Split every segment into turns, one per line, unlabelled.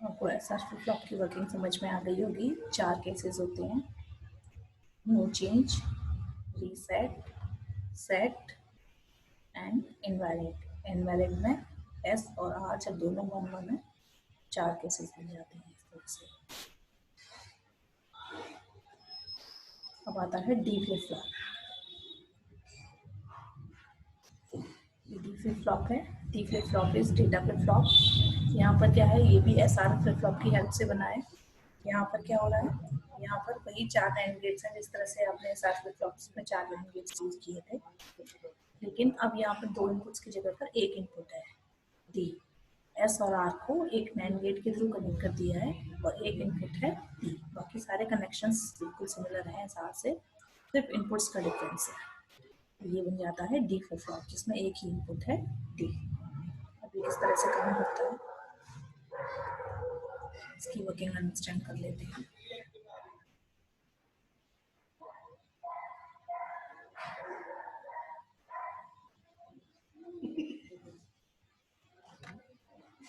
आपको ऐसा flip flop की वर्किंग समझ में आ गई होगी। 4 केसेस होते हैं, no change, reset, set and invalid. Invalid में एस और आर जब दोनों 1 1 है 4 केसेस मिल जाते हैं इस तरह से। अब आता है D flip flop. D flip flop है, D flip flop is data flip flop. यहाँ पर क्या है, ये भी एस आर फ्लिप फ्लॉप की हेल्प से बना है। यहाँ पर क्या हो रहा है, यहाँ पर वही 4 एंड गेट्स हैं जिस तरह से आपने एस आर फ्लिप फ्लॉप्स में 4 एंड गेट्स यूज किए थे, लेकिन अब यहाँ पर 2 इनपुट्स की जगह पर एक इनपुट है डी। एस और आर को एक नैंड गेट के थ्रू कनेक्ट कर दिया है और एक इनपुट है डी। बाकी सारे कनेक्शंस बिल्कुल सिमिलर हैं एस आर से, सिर्फ इनपुट्स का डिफरेंस है। ये बन जाता है डी फ्लिप फ्लॉप जिसमें एक ही इनपुट है डी। अभी किस तरह से काम करता है इसकी वर्किंग अंडरस्टैंड कर लेते हैं।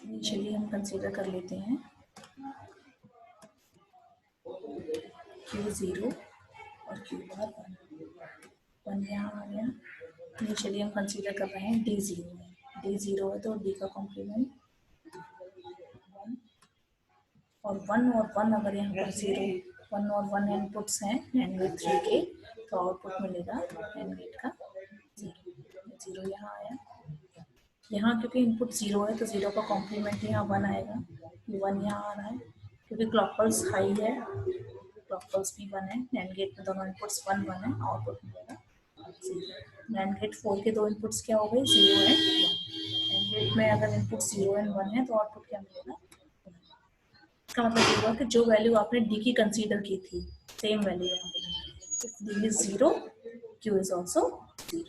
इनिशियली हम कंसीडर कर लेते हैं Q0 और Q बार 1 यहाँ आ गया। इनिशियली हम कंसीडर कर रहे हैं D0 है, D0 है तो D का कॉम्प्लीमेंट 1 और 1 अगर यहाँ पर 0, 1 और 1 इनपुट्स हैं एंड गेट 3 के, तो आउटपुट मिलेगा एंड गेट का 0 यहाँ आया। यहाँ क्योंकि इनपुट 0 है तो 0 का कॉम्प्लीमेंट यहाँ 1 आएगा, 1 यहाँ आ रहा है क्योंकि क्लॉक पल्स हाई है, क्लॉक पल्स भी 1 है। नैंड गेट में दोनों इनपुट्स 1 1 है, आउटपुट मिलेगा 0। नैंड गेट 4 के 2 इनपुट्स क्या हो गए, 0 एंड 1। नैंड गेट में अगर इनपुट 0 एंड 1 है तो आउटपुट क्या मिलेगा, इसका मतलब ये हुआ कि जो वैल्यू आपने डी की कंसीडर की थी सेम वैल्यू यहाँ पे। If D is 0, Q is also 0।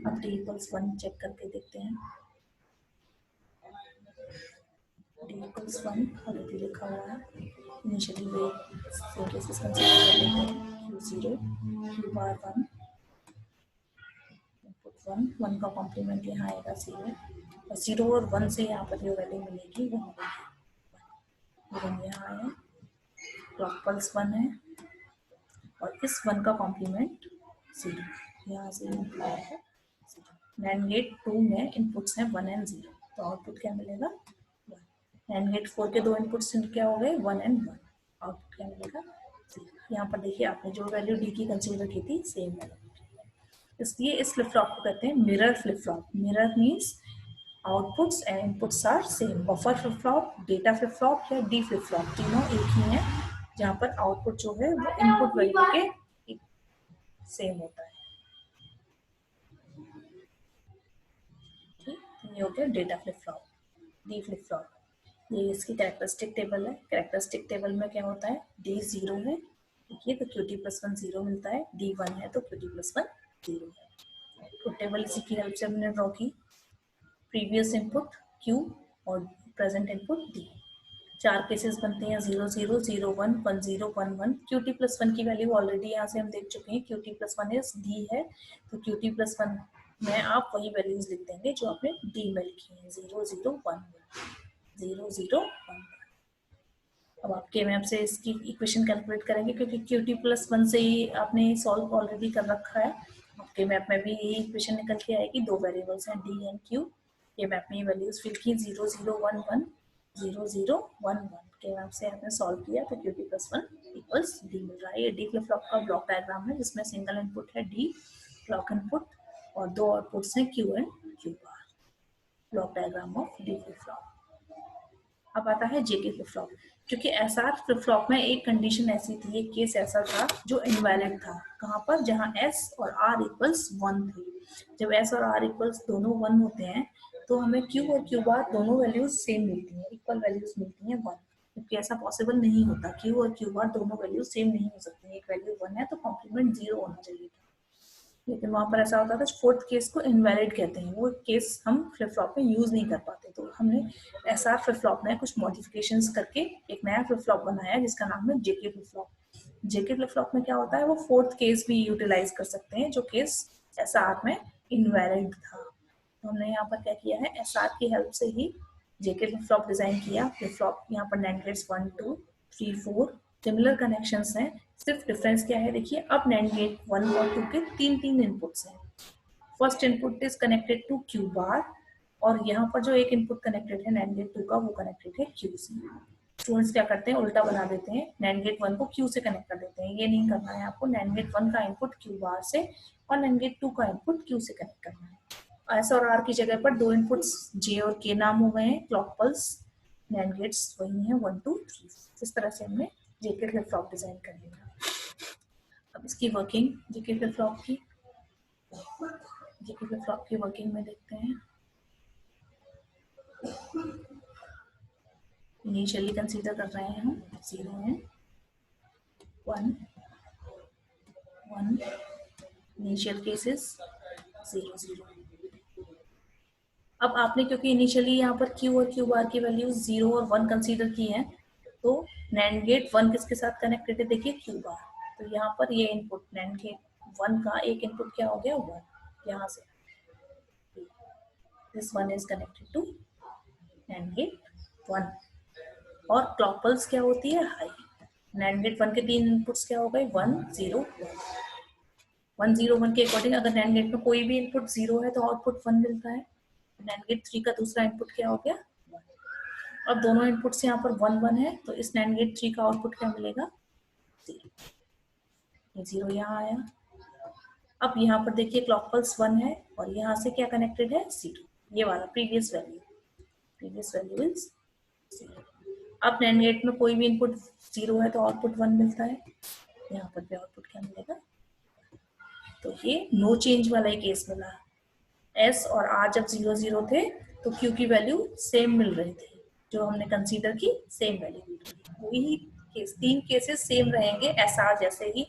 अब डी इक्वल्स 1 चेक करके देखते हैं। डी इक्वल्स 1 ऑलरेडी लिखा हुआ है। इनिशियली वे सेम केसेस कंसीडर कर लेते हैं। Q0, Q बार 1, इनपुट 1 का कॉम्प्लीमेंट यहाँ आएगा 0 और 0 और 1 से यहाँ पर जो वैल्यू मिलेगी वो मिलेगी 1 यहाँ आया, क्लॉक पल्स 1 है और इस 1 का कॉम्प्लीमेंट 0 यहाँ से इनपुट आएगा 0। नैंड गेट 2 में इनपुट्स हैं 1 एंड 0, तो आउटपुट क्या मिलेगा 1। नैंड गेट 4 के 2 इनपुट्स क्या हो गए 1 एंड 1, आउटपुट क्या मिलेगा 0। यहाँ पर देखिए आपने जो वैल्यू डी की कंसीडर की थी सेम वैल्यू, इसलिए इस फ्लिप फ्लॉप को कहते हैं mirror flip flop. Mirror means outputs and inputs are same. Buffer flip flop, data flip flop या डी फ्लिप फ्लॉप तीनों एक ही हैं, जहाँ पर आउटपुट जो है वो इनपुट वैल्यू के सेम होता है। ठीक, ये हो गया data flip flop. D flip flop, ये इसकी कैरेक्टरिस्टिक टेबल है। कैरेक्टरिस्टिक टेबल में क्या होता है, डी 0 है देखिए तो QT+1 0 मिलता है, डी 1 है तो QT+1 0 है। तो टेबल इसी की हेल्प से हमने ड्रॉ की। प्रीवियस इनपुट Q और प्रेजेंट इनपुट D। 4 केसेस बनते हैं 0 0 0 1 1 0 1 1। QT+1 की वैल्यू ऑलरेडी यहाँ से हम देख चुके हैं, QT+1 इज D है, तो QT+1 में आप वही वैल्यूज लिख देंगे जो आपने D में लिखी है 0 0 1 1 0 0 1 1। अब आप के मैप से इसकी इक्वेशन कैलकुलेट करेंगे क्योंकि QT+1 से ही आपने सॉल्व ऑलरेडी कर रखा है। के मैप में भी यही इक्वेशन निकल के आएगी, 2 वेरिएबल्स हैं D एंड Q। के मैप में ये वैल्यूज फिल की 0 0 1 1 0 0 1 1। के मैप से आपने सॉल्व किया तो QT+1 इक्वल्स D मिल रहा है। ये डी फ्लिप फ्लॉप का ब्लॉक डायग्राम है जिसमें सिंगल इनपुट है D क्लॉक इनपुट और 2 आउटपुट्स हैं Q and Q bar. Block diagram of D flip flop. अब आता है जेके फ्लिप फ्लॉप। क्योंकि एसआर फ्लिप फ्लॉप में एक कंडीशन ऐसी थी, एक केस ऐसा था जो इनवैलिड था। कहाँ पर, जहाँ एस और आर इक्वल्स 1 थे। जब एस और आर इक्वल्स दोनों 1 होते हैं तो हमें क्यू और क्यू बार दोनों वैल्यूज सेम मिलती हैं, इक्वल वैल्यूज मिलती हैं 1। क्योंकि ऐसा पॉसिबल नहीं होता, क्यू और क्यू बार दोनों वैल्यू सेम नहीं हो सकती, एक वैल्यू 1 है तो कॉम्प्लीमेंट 0 होना चाहिए था, लेकिन वहां पर ऐसा होता था। फोर्थ केस को इनवैलिड कहते हैं, वो केस हम फ्लिप फ्लॉप में यूज नहीं कर पाते, तो हमने एसआर फ्लिप फ्लॉप में कुछ मॉडिफिकेशंस करके एक नया फ्लिप फ्लॉप बनाया जिसका नाम है JK flip flop. JK flip flop में क्या होता है, वो फोर्थ केस भी यूटिलाइज कर सकते हैं जो केस एसआर में इनवैलिड था। तो हमने यहाँ पर क्या किया है, एसआर की हेल्प से ही जेके फ्लिप फ्लॉप डिजाइन किया। फ्लिप फ्लॉप यहाँ पर नैंड गेट्स 1 2 3 4 सिमिलर कनेक्शंस हैं, सिर्फ डिफरेंस क्या है देखिए, अब नैंड गेट 1 और 2 के तीन तीन इनपुट्स हैं। First input is connected to Q bar, और यहाँ पर जो एक इनपुट कनेक्टेड है नैंड गेट 2 का, वो कनेक्टेड है क्यू से। स्टूडेंट्स क्या करते हैं, उल्टा बना देते हैं, नैंड गेट 1 को क्यू से कनेक्ट कर देते हैं, ये नहीं करना है आपको। नैंड गेट 1 का इनपुट क्यू बार से और नैंड गेट 2 का इनपुट क्यू से कनेक्ट करना है। एस और आर की जगह पर दो इनपुट्स जे और के नाम हो गए हैं, क्लॉक पल्स, नैंड गेट्स वही है 1 2 3। इस तरह से हमने जेके फ्लिप फ्लॉप डिजाइन कर लिया। अब इसकी वर्किंग, जेके फ्लिप फ्लॉप की वर्किंग में देखते हैं। इनिशियली कंसीडर कर रहे हैं हम, 0 है, 1 1, इनिशियल केसेस 0 0। अब आपने क्योंकि इनिशियली यहाँ पर क्यू और क्यू बार की वैल्यू 0 और 1 कंसीडर की है, तो नैंड गेट 1 किसके साथ कनेक्टेड है देखिए, क्यू बार। तो यहाँ पर ये इनपुट नैंड गेट 1 का एक इनपुट क्या हो गया, 1, यहाँ से this 1 is connected to NAND gate 1। और क्लॉक पल्स क्या होती है, हाई। नैंड गेट 1 के तीन इनपुट्स क्या हो गए, 1 0 1। 1 0 1 के अकॉर्डिंग अगर नैंड गेट में कोई भी इनपुट 0 है तो आउटपुट 1 मिलता है। नैंड गेट 3 का दूसरा इनपुट क्या हो गया, 1। अब दोनों इनपुट्स यहाँ पर 1 1 है, तो इस नैंड गेट 3 का आउटपुट क्या मिलेगा, 0। ये 0 यहाँ आया। अब यहाँ पर देखिए क्लॉक पल्स 1 है और यहाँ से क्या कनेक्टेड है, 0, ये वाला प्रीवियस वैल्यू इज 0। अब नैंड गेट में कोई भी इनपुट 0 है तो आउटपुट 1 मिलता है, यहाँ पर भी आउटपुट क्या मिलेगा, तो ये नो चेंज वाला ही केस मिला। एस और आर जब 0 0 थे तो क्यू की वैल्यू सेम मिल रही थी, जो हमने कंसीडर की सेम वैल्यू मिल रही, वही केस, तीन केसेस सेम रहेंगे एस आर जैसे ही,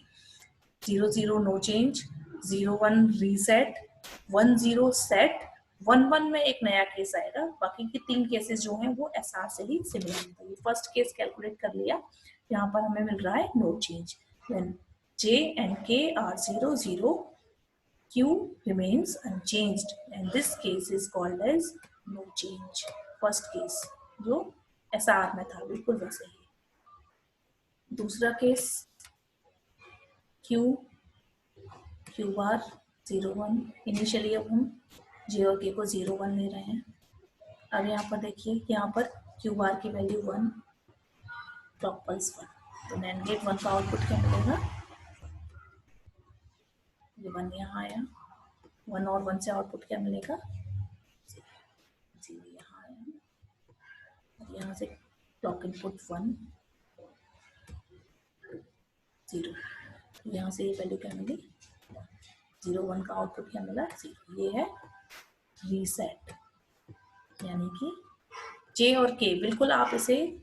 0 0 नो चेंज, 0 1 रीसेट, 1 0 सेट, 1 1 में एक नया केस आएगा। बाकी के तीन केसेस जो हैं वो एस आर से ही सिमिलर हैं। तो फर्स्ट केस कैलकुलेट कर लिया, यहाँ पर हमें मिल रहा है no change, when J and K are 0 0, Q remains unchanged and this case is called as no change। First case जो SR में था बिल्कुल वैसे ही। दूसरा केस Q बार 0 1, इनिशियली अब हम J और K को 0 1 ले रहे हैं। अब यहाँ पर देखिए, यहाँ पर Q बार की वैल्यू 1, क्लॉक पल्स 1, तो नैंड गेट 1 का आउटपुट क्या मिलेगा, ये 1 यहाँ आया, 1 और 1 से आउटपुट क्या मिलेगा, 0 यहाँ आया, और यहाँ से क्लॉक इनपुट 1 0, यहाँ से ये वैल्यू क्या मिली, 0 1 का आउटपुट क्या मिला, 0। ये है रीसेट, यानी कि J और K बिल्कुल आप इसे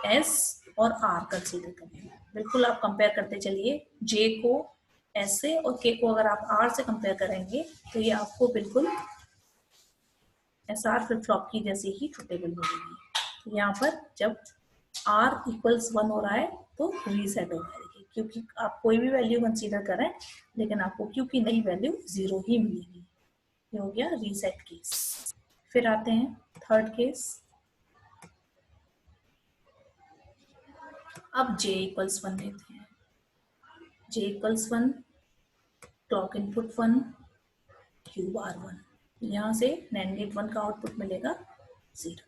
S और R कंसीडर करें, बिल्कुल आप कंपेयर करते चलिए, J को S से और K को अगर आप R से कंपेयर करेंगे तो ये आपको बिल्कुल SR फ्लिप फ्लॉप की जैसी ही ट्रूटेबल मिलेगी। तो यहाँ पर जब R इक्वल्स 1 हो रहा है तो रीसेट हो जाएगी, क्योंकि आप कोई भी वैल्यू कंसीडर करें लेकिन आपको Q की नई वैल्यू 0 ही मिलेगी। ये हो गया रीसेट केस। फिर आते हैं थर्ड केस। अब J इक्वल्स 1 लेते हैं, J equals 1, clock input 1, Q बार 1, यहाँ से नैंड गेट 1 का आउटपुट मिलेगा 0,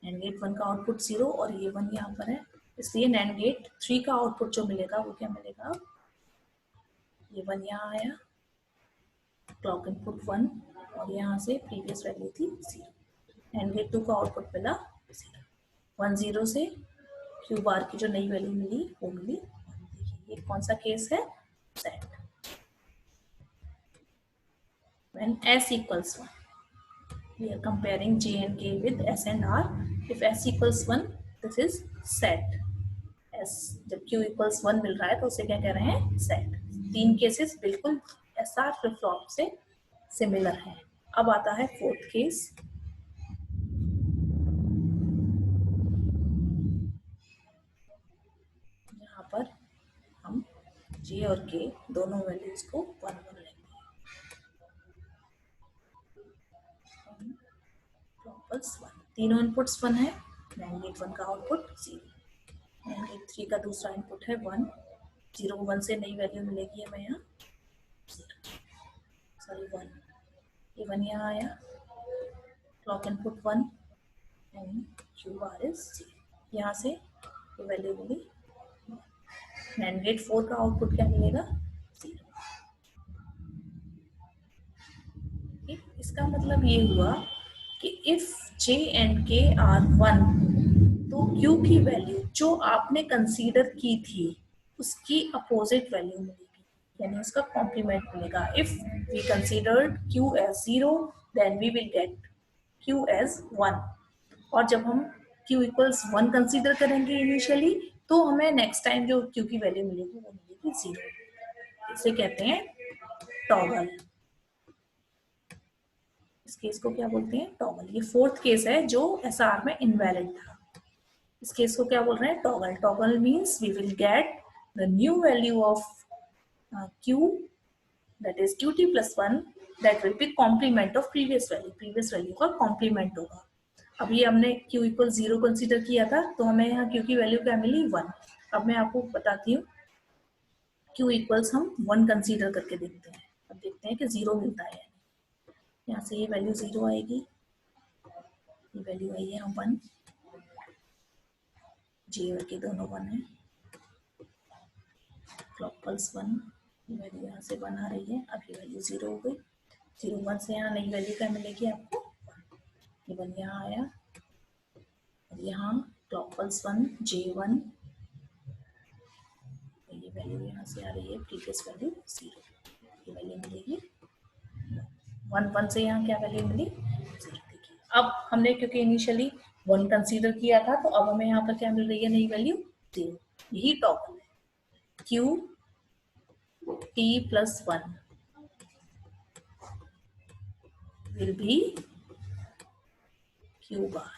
नैंड गेट 1 का आउटपुट 0 और ये 1 यहाँ पर है, इसलिए नैंड गेट 3 का आउटपुट जो मिलेगा वो क्या मिलेगा, ये 1 यहाँ आया, क्लॉक इनपुट 1 और यहाँ से प्रीवियस वैल्यू थी 0, नैंड गेट 2 का आउटपुट मिला 0, 1 0 से Q बार की जो नई वैल्यू मिली वो मिली 1। ये कौन सा केस है, set, when S equals 1, we are comparing J and K with S and R। If S equals 1, this is set S. जब q इक्वल्स 1 मिल रहा है तो उसे क्या कह रहे हैं, सेट। 3 केसेस बिल्कुल SR फ्लिप फ्लॉप से सिमिलर है। अब आता है फोर्थ केस। यहाँ पर हम J और K दोनों वैल्यूज को 1 1 लेंगे। तीनों इनपुट्स 1 है, NAND गेट 1 का आउटपुट 0, NAND गेट 3 का दूसरा इनपुट है 1, 0 1 से नई वैल्यू मिलेगी हमें यहाँ 1, ये 1 यहाँ आया, clock input 1 and QR is 0, यहाँ से ये वैल्यू मिली। NAND गेट 4 का आउटपुट क्या मिलेगा, 0। इसका मतलब ये हुआ कि if J and K are 1 तो Q की वैल्यू जो आपने कंसीडर की थी उसकी अपोजिट वैल्यू मिलेगी, यानी उसका कॉम्प्लीमेंट मिलेगा। If we considered Q as 0 then we will get Q as 1, और जब हम Q इक्वल्स 1 कंसीडर करेंगे इनिशियली तो हमें नेक्स्ट टाइम जो Q की वैल्यू मिलेगी वो मिलेगी 0। इसे कहते हैं टॉगल। इस केस को क्या बोलते हैं, टॉगल। ये फोर्थ केस है जो SR में इनवैलिड था। इस केस को क्या बोल रहे हैं, toggle. Toggle means we will get the new value of Q that is Qt plus 1 that will be complement of previous value का complement होगा। अब ये हमने Q इक्वल 0 कंसीडर किया था तो हमें यहाँ Q की वैल्यू क्या मिली, 1। अब मैं आपको बताती हूँ Q इक्वल्स हम 1 कंसीडर करके देखते हैं। अब देखते हैं कि 0 मिलता है, यहाँ से ये वैल्यू 0 आएगी, ये वैल्यू आई है 1, J और K दोनों 1 है, क्लॉक पल्स 1, ये वैल्यू यहाँ से 1 आ रही है। अब ये वैल्यू 0 हो गई, 0 1 से यहाँ नई वैल्यू क्या मिलेगी आपको, ये 1 यहाँ आया, और यहाँ क्लॉक पल्स 1 J1, ये वैल्यू यहाँ से आ रही है, प्रीवियस वैल्यू 0, ये वैल्यू मिलेगी 1 1 से यहाँ क्या वैल्यू मिली, 0। देखिए अब हमने क्योंकि इनिशियली 1 कंसीडर किया था तो अब हमें यहाँ पर क्या मिल रही है, नई वैल्यू 0। यही टॉगल है, Q T plus 1 will be Q bar.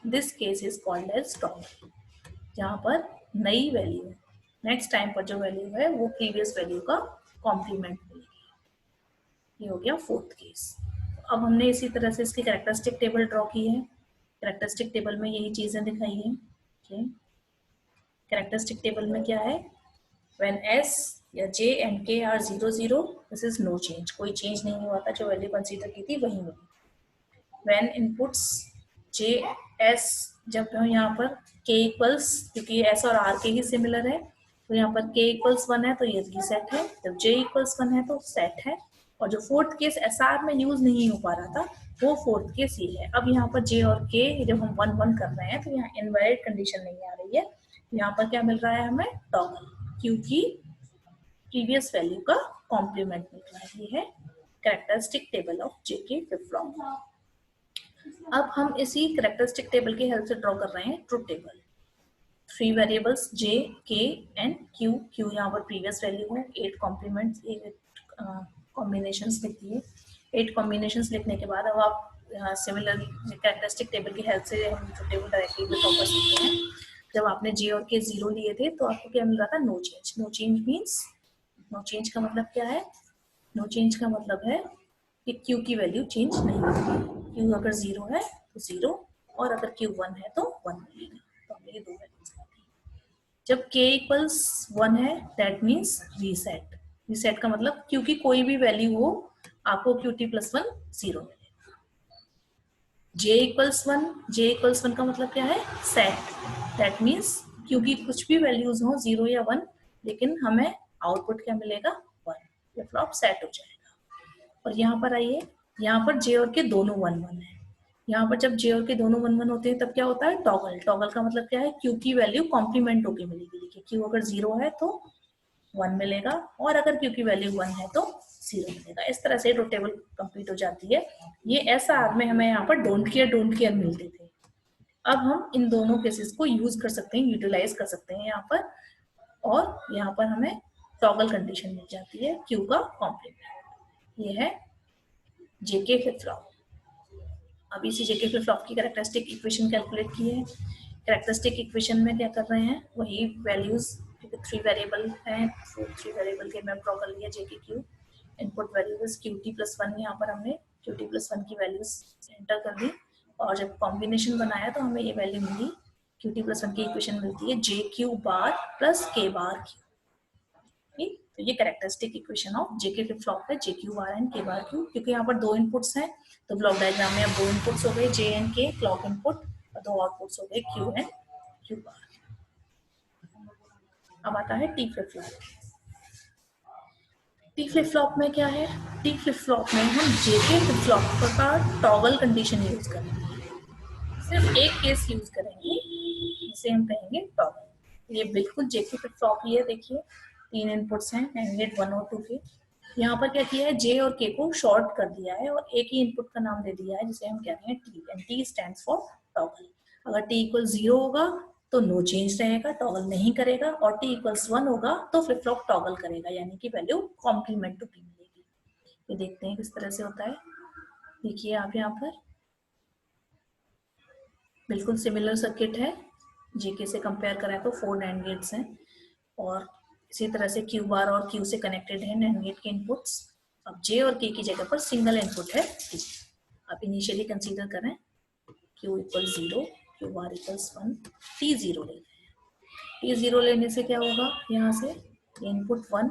This case is called as toggle, जहाँ पर नई वैल्यू नेक्स्ट टाइम पर जो वैल्यू है वो प्रीवियस वैल्यू का कॉम्प्लीमेंट मिलेगी। ये हो गया फोर्थ केस। अब हमने इसी तरह से इसकी कैरेक्टरिस्टिक टेबल ड्रॉ की है। कैरेक्टरिस्टिक टेबल में यही चीजें दिखाई हैं। कैरेक्टरिस्टिक टेबल में क्या है, when S या J and K are 0 0 this is no change, कोई चेंज नहीं हुआ था, जो वैल्यू कंसीडर की थी वही मिली। when inputs J S, जब यहाँ पर K इक्वल्स, क्योंकि S और R के ही सिमिलर है तो यहाँ पर K इक्वल्स 1 है तो ये रीसेट है, जब J इक्वल्स 1 है तो सेट है। और जो फोर्थ केस SR में यूज नहीं हो पा रहा था वो फोर्थ केस ये है। अब यहाँ पर J और K जब हम 1 1 कर रहे हैं तो यहाँ इनवैलिड कंडीशन नहीं आ रही है, यहाँ पर क्या मिल रहा है हमें, टॉगल, क्योंकि प्रीवियस वैल्यू का कॉम्प्लीमेंट मिल रहा है। ये है characteristic table of JK flip flop. अब हम इसी कैरेक्टरिस्टिक टेबल की हेल्प से ड्रॉ कर रहे हैं truth table. 3 variables J, K and Q। Q यहाँ पर प्रीवियस वैल्यू है, 8 कॉम्प्लीमेंट्स, 8 कॉम्बिनेशंस लिख दिए। 8 कॉम्बिनेशंस लिखने के बाद अब आप सिमिलर कैरेक्टरिस्टिक टेबल की हेल्प से हम ट्रुथ टेबल डायरेक्टली ड्रॉ कर सकते हैं। जब आपने J और K 0 लिए थे तो आपको क्या मिल रहा था, no change. No change means, no change का मतलब क्या है, नो चेंज का मतलब है कि Q की वैल्यू चेंज नहीं होगी। Q अगर 0 है तो 0, और अगर Q 1 है तो 1 मिलेगा। तो हमें ये दो वैल्यूज आती है। जब K इक्वल्स 1 है दैट मीन्स रीसेट। रीसेट का मतलब Q की कोई भी वैल्यू हो आपको Qt plus 1 0 मिलेगा। J इक्वल्स 1, J इक्वल्स 1 का मतलब क्या है, सेट। दैट मीन्स Q की कुछ भी वैल्यूज हो 0 या 1, लेकिन हमें आउटपुट क्या मिलेगा, 1, फ्लिप फ्लॉप सेट हो जाएगा। और यहाँ पर आइए, यहाँ पर J और K दोनों 1 1 है। यहाँ पर जब J और K दोनों 1 1 होते हैं तब क्या होता है, टॉगल। टॉगल का मतलब क्या है, Q की वैल्यू कॉम्प्लीमेंट होके मिलेगी। देखिए Q अगर 0 है तो 1 मिलेगा, और अगर Q की वैल्यू 1 है तो 0 मिलेगा। इस तरह से ट्रुथ टेबल कंप्लीट हो जाती है। ये SR में हमें यहाँ पर डोंट केयर मिलते थे। अब हम इन दोनों केसेस को यूज कर सकते हैं, यूटिलाइज कर सकते हैं यहाँ पर, और यहाँ पर हमें टॉगल कंडीशन मिल जाती है क्यू का कॉम्प्लीमेंट। ये है जेके फ्लिप फ्लॉप। अब इसी जेके फ्लिप फ्लॉप की कैरेक्टरिस्टिक इक्वेशन कैलकुलेट की है। कैरेक्टरिस्टिक इक्वेशन में क्या कर रहे हैं, वही वैल्यूज, क्योंकि 3 वेरिएबल हैं, 3 वेरिएबल के मैं ड्रॉ कर लिया JK Q. Input values Q T plus one, यहाँ पर हमने क्यू टी प्लस वन की वैल्यूज एंटर कर दी, और जब कॉम्बिनेशन बनाया तो हमें ये वैल्यू मिली, क्यू टी प्लस वन की इक्वेशन मिलती है जे क्यू बार प्लस के बार क्यू। ठीक, तो ये characteristic equation of JK flip flop है, जे क्यू बार एंड के बार क्यू। क्योंकि यहाँ पर 2 इनपुट्स हैं तो ब्लॉक डायग्राम में अब 2 इनपुट्स हो गए, जे एंड के क्लॉक इनपुट, और 2 आउटपुट्स हो गए क्यू एंड क्यू बार। अब आता है T flip flop. T flip flop में क्या है, टी फ्लिप फ्लॉप में हम जेके फ्लिप फ्लॉप का टॉगल कंडीशन यूज करेंगे, सिर्फ एक केस यूज करेंगे जिसे हम कहेंगे टॉगल। ये बिल्कुल जेके फ्लिप फ्लॉप ही है, देखिए 3 इनपुट्स हैं, एंड गेट 1 और 2 के। यहाँ पर क्या किया है, जे और के को शॉर्ट कर दिया है और एक ही इनपुट का नाम दे दिया है जिसे हम कह रहे हैं T, and T stands for toggle. अगर टी इक्वल 0 होगा तो नो चेंज रहेगा, टॉगल नहीं करेगा, और टी इक्वल्स 1 होगा तो फ्लिप फ्लॉप टॉगल करेगा, यानी कि वैल्यू कॉम्प्लीमेंट टू टी मिलेगी। ये देखते हैं किस तरह से होता है। देखिए आप यहाँ पर बिल्कुल सिमिलर सर्किट है, जेके से कंपेयर करें तो 4 नैंड गेट्स हैं, और इसी तरह से क्यू बार और क्यू से कनेक्टेड है नैंड गेट के इनपुट्स। अब जे और के की जगह पर सिंगल इनपुट है टी। अब इनिशियली कंसीडर करें Q equal 0, Q bar equals 1, T 0 ले रहे हैं। टी 0 लेने से क्या होगा, यहाँ से इनपुट 1,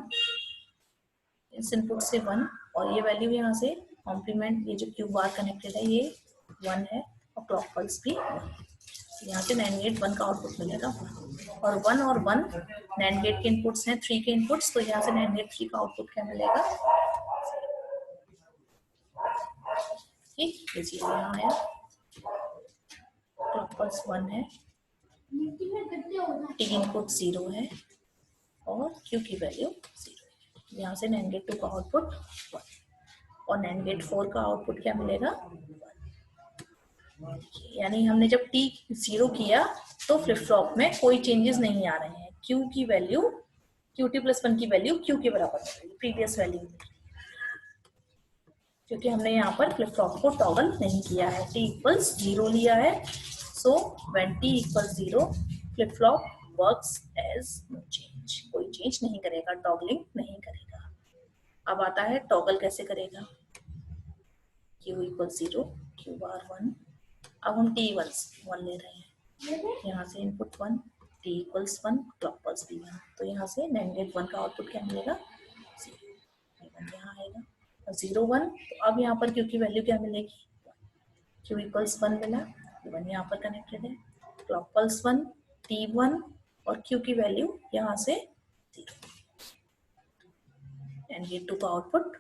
इस इनपुट से 1, और ये वैल्यू यहाँ से कॉम्प्लीमेंट, ये जो क्यू बार कनेक्टेड है ये 1 है, और क्लॉक पल्स भी 1। यहाँ से नैंड गेट 1 का आउटपुट मिलेगा 1, और 1 और 1 नैंड गेट के इनपुट्स हैं, 3 के इनपुट्स, तो यहाँ से नैंड गेट 3 का आउटपुट क्या मिलेगा, ठीक, ये 0 यहाँ आया, क्लॉक पल्स 1 है, टी इनपुट 0 है, और क्यू की वैल्यू 0 है। यहाँ से नैंड गेट 2 का आउटपुट 1, और नैंड गेट 4 का आउटपुट क्या मिलेगा 1। यानी हमने जब टी 0 किया तो फ्लिप फ्लॉप में कोई चेंजेस नहीं आ रहे हैं, क्यू की वैल्यू, क्यू टी प्लस 1 की वैल्यू क्यू के बराबर है, प्रीवियस वैल्यू, क्योंकि हमने यहाँ पर फ्लिप फ्लॉप को टॉगल नहीं किया है, टी इक्वल्स 0 लिया है। So when T equals 0 flip flop works as no change, कोई चेंज नहीं करेगा, टॉगलिंग नहीं करेगा। अब आता है टॉगल कैसे करेगा, क्यू इक्वल 0, क्यू बार 1, अब हम टी इक्वल्स 1 ले रहे हैं, यहाँ से input 1, T equals 1, clock pulse भी 1, तो यहाँ से नैंड गेट 1 का आउटपुट क्या मिलेगा 0, यहाँ आएगा 0 1, तो अब यहाँ पर क्यू की वैल्यू क्या मिलेगी, क्यू इक्वल्स 1 मिला, 1 यहाँ पर कनेक्टेड है, क्लॉक पल्स 1, टी 1, और क्यू की वैल्यू यहाँ से 0, नैंड गेट 2 का आउटपुट,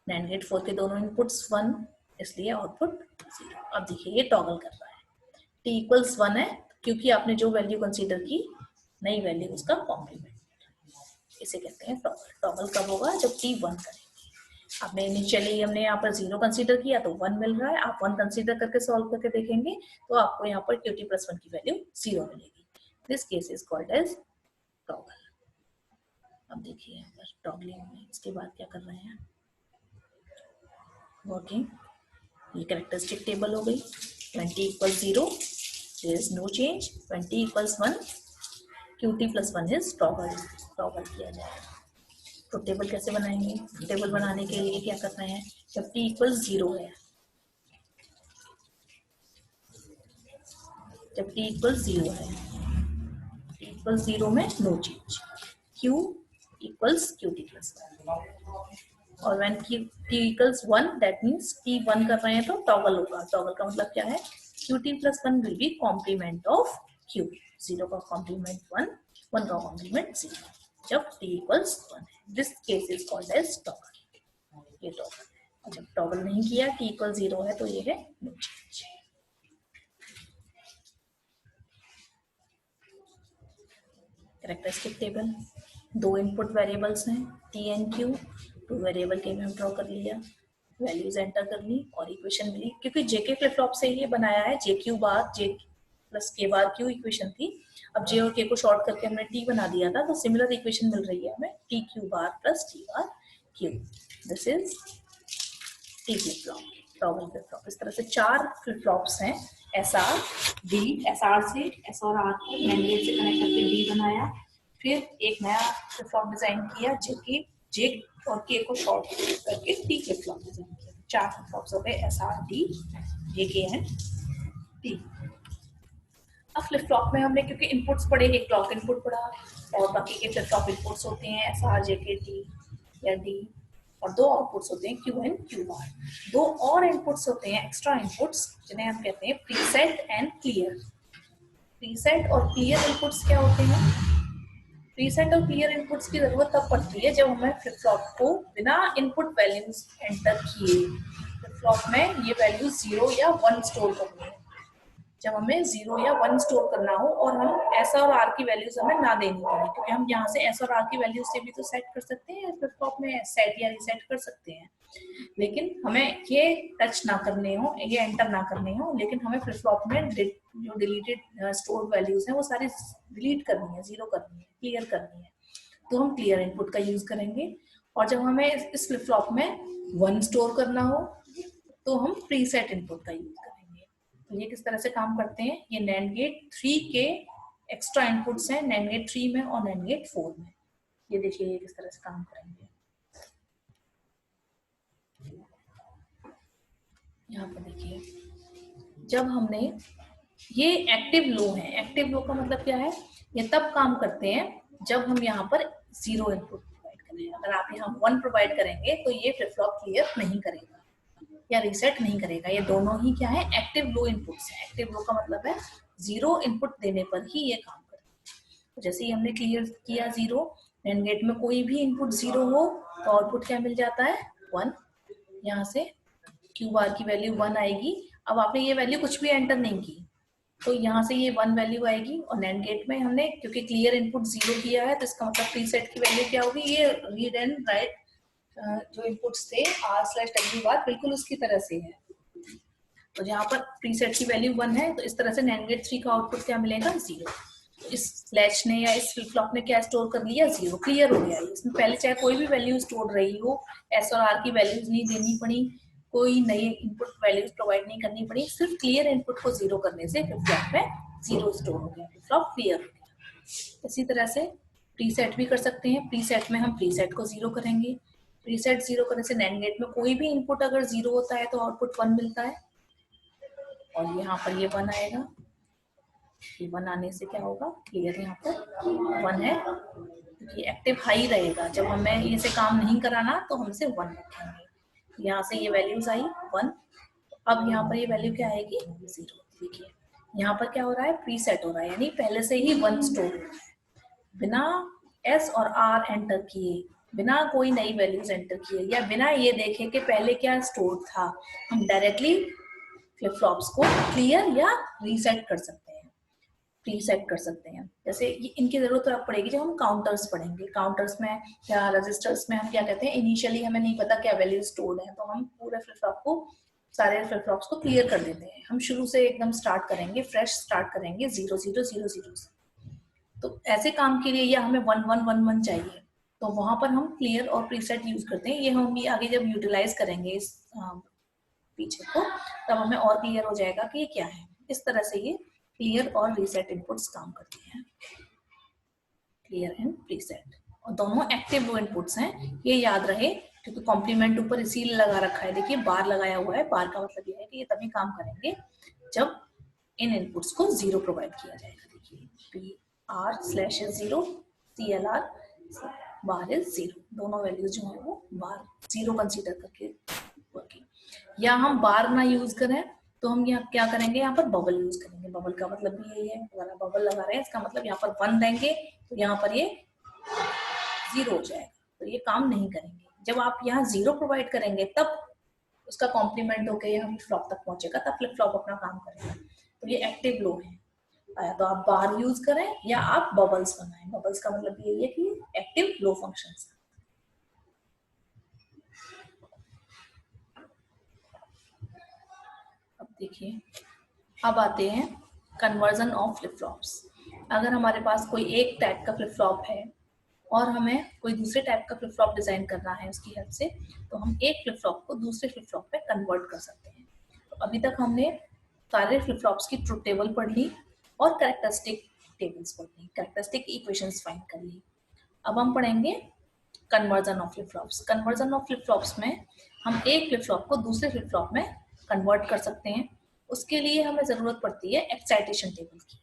नैंड गेट 4 के दोनों इनपुट्स 1, इसलिए आउटपुट 0। अब देखिए ये टॉगल कर रहा है, टी इक्वल्स 1 है क्योंकि आपने जो वैल्यू कंसीडर की नई वैल्यू उसका कॉम्प्लीमेंट, इसे कहते हैं टॉगल। टॉगल कब होगा, जब टी 1 करेंगे। आपने इनिशियली हमने यहाँ पर 0 कंसीडर किया तो 1 मिल रहा है, आप 1 कंसीडर करके सॉल्व करके देखेंगे तो आपको यहाँ पर क्यू टी प्लस 1 की वैल्यू 0 मिलेगी। This case is called as toggle. अब देखिए यहाँ पर टॉगलिंग में इसके बाद क्या कर रहे हैं, वर्किंग, ये कैरेक्टरिस्टिक टेबल हो गई, 20 equals 0 there is no change, 20 equals 1 Q T plus 1 is toggle, toggle किया जाएगा। तो टेबल कैसे बनाएंगे, टेबल बनाने के लिए क्या कर रहे हैं, जब t इक्वल 0 है, जब t इक्वल 0 है, t इक्वल 0 में no change, q equals Q T plus 1, और when t equals 1 that means t 1 कर रहे हैं तो टॉगल होगा। टॉगल का मतलब क्या है, Q T plus 1 will be complement of q, 0 का कॉम्प्लीमेंट 1, 1 का कॉम्प्लीमेंट 0, जब t इक्वल्स 1 है। This case is called as toggle, ये टॉगल है। जब टॉगल नहीं किया, t इक्वल 0 है, तो ये है no change. Characteristic table, 2 input variables हैं t एंड q, 2 वेरिएबल के में ड्रॉ कर लिया, वैल्यूज एंटर कर ली और इक्वेशन मिली। क्योंकि जेके फ्लिप फ्लॉप से ये बनाया है, जे क्यू बार, जे प्लस के बार क्यू इक्वेशन थी, अब जे और के को शॉर्ट करके हमने टी बना दिया था, तो सिमिलर इक्वेशन मिल रही है हमें T Q bar plus T bar Q. This is T flip flop, toggle flip flop. इस तरह से 4 फ्लिप फ्लॉप्स हैं, S R D, S R से एस और आर को NAND गेट से कनेक्ट करके डी बनाया, फिर एक नया फ्लिप फ्लॉप डिजाइन किया जे और के को शॉर्ट करके टी फ्लिप फ्लॉप डिजाइन किया। 4 फ्लिप फ्लॉप्स हो गए, एस आर डी जे के एंड टी। अब फ्लिप फ्लॉप में हमने क्योंकि इनपुट्स पढ़े, एक क्लॉक इनपुट पढ़ा और बाकी के फ्लिप फ्लॉप इनपुट्स होते हैं एस आर जे के टी या डी, और 2 आउटपुट्स होते हैं क्यू एंड क्यू बार। 2 और इनपुट्स होते हैं एक्स्ट्रा इनपुट्स, जिन्हें हम कहते हैं प्रीसेट एंड क्लियर। प्रीसेट और क्लियर इनपुट्स क्या होते हैं? प्रीसेट और क्लियर इनपुट्स की जरूरत तब पड़ती है जब हमें फ्लिप फ्लॉप को बिना इनपुट वैल्यूज एंटर किए फ्लिप फ्लॉप में ये वैल्यू 0 या 1 स्टोर करनी है। जब हमें 0 या 1 स्टोर करना हो और हम एस और आर की वैल्यूज हमें ना देनी पड़े, क्योंकि हम यहाँ से एस और आर की वैल्यूज से भी तो सेट कर सकते हैं, फ्लिप फ्लॉप में सेट या रीसेट कर सकते हैं, लेकिन हमें ये टच ना करने हो, ये एंटर ना करने हो, लेकिन हमें फ्लिप फ्लॉप में जो डिलीटेड स्टोर्ड वैल्यूज हैं वो सारी डिलीट करनी है, 0 करनी है, क्लियर करनी है, तो हम क्लियर इनपुट का यूज करेंगे। और जब हमें इस फ्लिप फ्लॉप में 1 स्टोर करना हो तो हम प्रीसेट इनपुट का यूज करेंगे। तो ये किस तरह से काम करते हैं, ये NAND गेट 3 के एक्स्ट्रा इनपुट्स हैं, NAND गेट 3 में और NAND गेट 4 में। ये देखिए ये किस तरह से काम करेंगे। यहाँ पर देखिए, जब हमने ये एक्टिव लो है, एक्टिव लो का मतलब क्या है, ये तब काम करते हैं जब हम यहाँ पर 0 इनपुट प्रोवाइड करें। अगर आप यहाँ 1 प्रोवाइड करेंगे तो ये फ्लिप फ्लॉप क्लियर नहीं करेगा या रीसेट नहीं करेगा। ये दोनों ही क्या है, एक्टिव लो इनपुट्स है। एक्टिव लो का मतलब है 0 इनपुट देने पर ही ये काम करता है। तो जैसे ही हमने क्लियर किया 0, NAND गेट में कोई भी इनपुट 0 हो तो आउटपुट क्या मिल जाता है, 1। यहाँ से क्यू बार की वैल्यू 1 आएगी। अब आपने ये वैल्यू कुछ भी एंटर नहीं की तो यहाँ से ये 1 वैल्यू आएगी, और NAND गेट में हमने क्योंकि क्लियर इनपुट 0 किया है तो इसका मतलब प्रीसेट की वैल्यू क्या होगी, ये रीड एंड राइट जो इनपुट्स थे r/w बार बिल्कुल उसकी तरह से है। तो जहाँ पर प्रीसेट की वैल्यू 1 है तो इस तरह से NAND गेट 3 का आउटपुट क्या मिलेगा, 0। इस लैच ने या इस फ्लिप फ्लॉप ने क्या स्टोर कर लिया, 0, क्लियर हो गया। इसमें पहले चाहे कोई भी वैल्यू स्टोर रही हो, एस और आर की वैल्यूज नहीं देनी पड़ी, कोई नई इनपुट वैल्यूज प्रोवाइड नहीं करनी पड़ी, सिर्फ क्लियर इनपुट को 0 करने से फ्लिप फ्लॉप में 0 स्टोर हो गया, फ्लिप फ्लॉप क्लियर हो गया। इसी तरह से प्रीसेट भी कर सकते हैं। प्रीसेट में हम प्रीसेट को 0 करेंगे। प्रीसेट 0 करने से NAND गेट में कोई भी इनपुट अगर 0 होता है तो आउटपुट 1 मिलता है, और यहाँ पर ये 1 आएगा। ये 1 आने से क्या होगा, क्लियर यहाँ पर 1 है, क्योंकि एक्टिव हाई रहेगा। जब हमें ये से काम नहीं कराना तो हम इसे 1 रखेंगे। यहाँ से ये वैल्यूज आई 1, अब यहाँ पर ये वैल्यू क्या आएगी, 0। देखिए यहाँ पर क्या हो रहा है, प्रीसेट हो रहा है, यानी पहले से ही 1 स्टोर हो रहा है, बिना एस और आर एंटर किए, बिना कोई नई वैल्यूज एंटर किए, या बिना ये देखे कि पहले क्या स्टोर था, हम डायरेक्टली फ्लिप फ्लॉप्स को क्लियर या रीसेट कर सकते हैं, प्रीसेट कर सकते हैं। जैसे इनकी जरूरत अब पड़ेगी जब हम काउंटर्स पढ़ेंगे। काउंटर्स में या रजिस्टर्स में हम क्या कहते हैं, इनिशियली हमें नहीं पता क्या वैल्यू स्टोर्ड है, तो हम पूरे फ्लिप फ्लॉप को, सारे फ्लिप फ्लॉप्स को क्लियर कर देते हैं। हम शुरू से एकदम स्टार्ट करेंगे, फ्रेश स्टार्ट करेंगे 0 0 0 0 से। तो ऐसे काम के लिए या हमें 1 1 1 1 चाहिए, तो वहां पर हम क्लियर और प्रीसेट यूज करते हैं। ये हम भी आगे जब यूटिलाइज करेंगे इस पीछे को, तब हमें और क्लियर हो जाएगा कि ये क्या है। इस तरह से ये क्लियर और रीसेट इनपुट्स काम करते हैं, क्लियर एंड प्रीसेट, और दोनों एक्टिव लो इनपुट्स हैं, ये याद रहे, क्योंकि कॉम्प्लीमेंट ऊपर इसीलिए लगा रखा है। देखिए बार लगाया हुआ है, बार का मतलब ये है कि ये तभी काम करेंगे जब इन इनपुट्स को 0 प्रोवाइड किया जाएगा। देखिए P r/0 CLR bar is 0, दोनों वैल्यूज जो है वो बार 0 कंसीडर करके वर्किंग। या हम बार ना यूज करें तो हम यहाँ क्या करेंगे, यहाँ पर बबल यूज करेंगे। बबल का मतलब भी यही है, अगर आप बबल लगा रहे हैं इसका मतलब यहाँ पर 1 देंगे तो यहाँ पर ये 0 हो जाएगा, तो ये काम नहीं करेंगे। जब आप यहाँ 0 प्रोवाइड करेंगे तब उसका कॉम्प्लीमेंट होकर ये फ्लिप फ्लॉप तक पहुंचेगा, तब फ्लिप फ्लॉप अपना काम करेगा। तो ये एक्टिव लो है, तो आप बार यूज करें या आप बबल्स बनाएं। बबल्स का मतलब यही है कि एक्टिव लो फंक्शन। अब देखिए, अब आते हैं कन्वर्जन ऑफ फ्लिप फ्लॉप्स। अगर हमारे पास कोई एक टाइप का फ्लिप फ्लॉप है और हमें कोई दूसरे टाइप का फ्लिप फ्लॉप डिजाइन करना है उसकी हेल्प से, तो हम एक फ्लिप फ्लॉप को दूसरे फ्लिप फ्लॉप पे कन्वर्ट कर सकते हैं। तो अभी तक हमने सारे फ्लिप फ्लॉप्स की ट्रुथ टेबल पढ़ ली और कैरेक्टरिस्टिक टेबल्स पढ़ ली, कैरेक्टरिस्टिक इक्वेशंस फाइंड कर ली। अब हम पढ़ेंगे conversion of flip flops. Conversion of flip flops में हम एक फ्लिप फ्लॉप को दूसरे फ्लिप फ्लॉप में कन्वर्ट कर सकते हैं। उसके लिए हमें जरूरत पड़ती है एक्साइटेशन टेबल की।